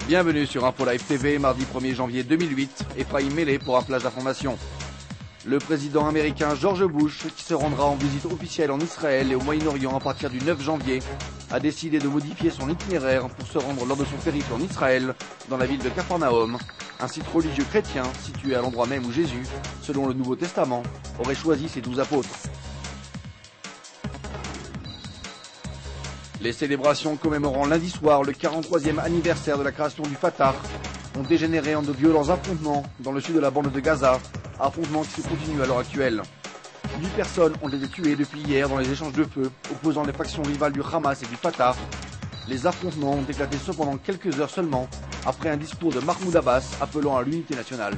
Bienvenue sur Info Live TV, mardi 1er janvier 2008, Ephraim Mêlé pour un flash d'information. Le président américain George Bush, qui se rendra en visite officielle en Israël et au Moyen-Orient à partir du 9 janvier, a décidé de modifier son itinéraire pour se rendre lors de son périple en Israël, dans la ville de Capharnaüm, un site religieux chrétien situé à l'endroit même où Jésus, selon le Nouveau Testament, aurait choisi ses 12 apôtres. Les célébrations commémorant lundi soir le 43e anniversaire de la création du Fatah ont dégénéré en de violents affrontements dans le sud de la bande de Gaza, affrontements qui se continuent à l'heure actuelle. 8 personnes ont été tuées depuis hier dans les échanges de feu opposant les factions rivales du Hamas et du Fatah. Les affrontements ont éclaté cependant quelques heures seulement après un discours de Mahmoud Abbas appelant à l'unité nationale.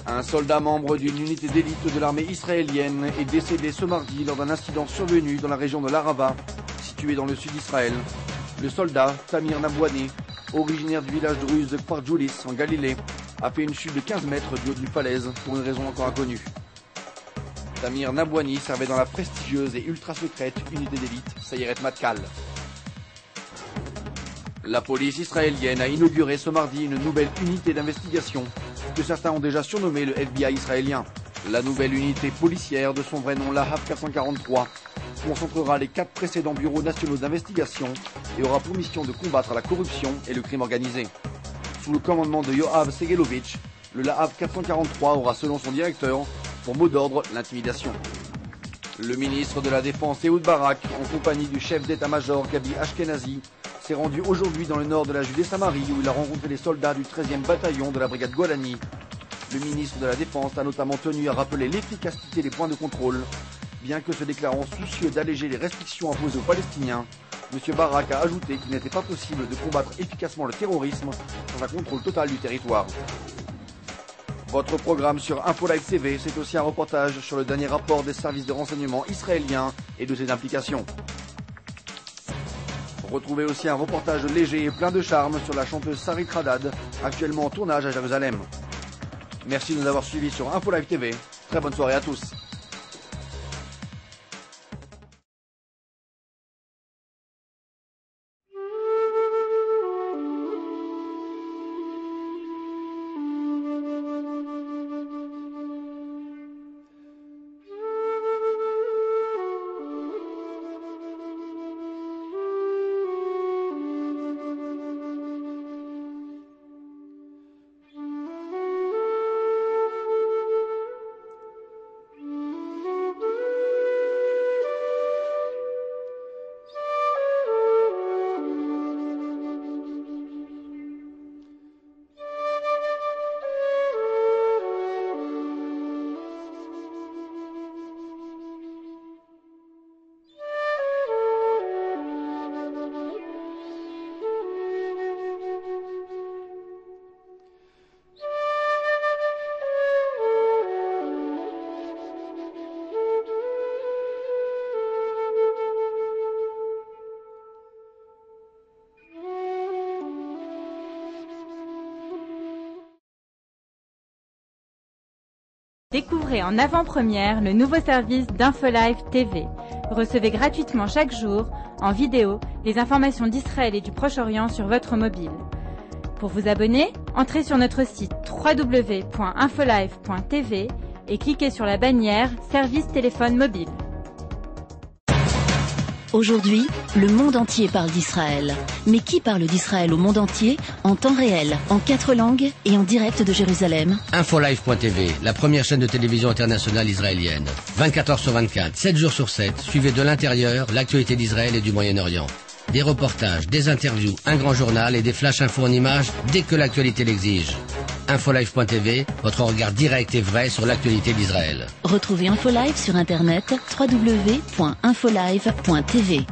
Un soldat membre d'une unité d'élite de l'armée israélienne est décédé ce mardi lors d'un incident survenu dans la région de l'Arava, située dans le sud d'Israël. Le soldat, Tamir Nabouani, originaire du village druze de Kfar-Julis en Galilée, a fait une chute de 15 mètres du haut d'une falaise pour une raison encore inconnue. Tamir Nabouani servait dans la prestigieuse et ultra secrète unité d'élite Sayeret Matkal. La police israélienne a inauguré ce mardi une nouvelle unité d'investigation que certains ont déjà surnommée le FBI israélien. La nouvelle unité policière, de son vrai nom Lahav 443, concentrera les 4 précédents bureaux nationaux d'investigation et aura pour mission de combattre la corruption et le crime organisé. Sous le commandement de Yoav Segelovitch, le Lahav 443 aura selon son directeur pour mot d'ordre l'intimidation. Le ministre de la Défense Ehud Barak, en compagnie du chef d'état-major Gabi Ashkenazi, s'est rendu aujourd'hui dans le nord de la Judée-Samarie où il a rencontré les soldats du 13e bataillon de la brigade Golani. Le ministre de la Défense a notamment tenu à rappeler l'efficacité des points de contrôle. Bien que se déclarant soucieux d'alléger les restrictions imposées aux Palestiniens, M. Barak a ajouté qu'il n'était pas possible de combattre efficacement le terrorisme sans un contrôle total du territoire. Votre programme sur Info Live TV, c'est aussi un reportage sur le dernier rapport des services de renseignement israéliens et de ses implications. Retrouvez aussi un reportage léger et plein de charme sur la chanteuse Sarit Hadad, actuellement en tournage à Jérusalem. Merci de nous avoir suivis sur Info Live TV. Très bonne soirée à tous. Découvrez en avant-première le nouveau service d'Info Live TV. Recevez gratuitement chaque jour, en vidéo, les informations d'Israël et du Proche-Orient sur votre mobile. Pour vous abonner, entrez sur notre site www.infolive.tv et cliquez sur la bannière Service téléphone mobile. Aujourd'hui, le monde entier parle d'Israël. Mais qui parle d'Israël au monde entier, en temps réel, en 4 langues et en direct de Jérusalem? Infolive.tv, la première chaîne de télévision internationale israélienne. 24 heures sur 24, 7 jours sur 7, suivez de l'intérieur l'actualité d'Israël et du Moyen-Orient. Des reportages, des interviews, un grand journal et des flash infos en images dès que l'actualité l'exige. Infolive.tv, votre regard direct et vrai sur l'actualité d'Israël. Retrouvez Infolive sur internet www.infolive.tv.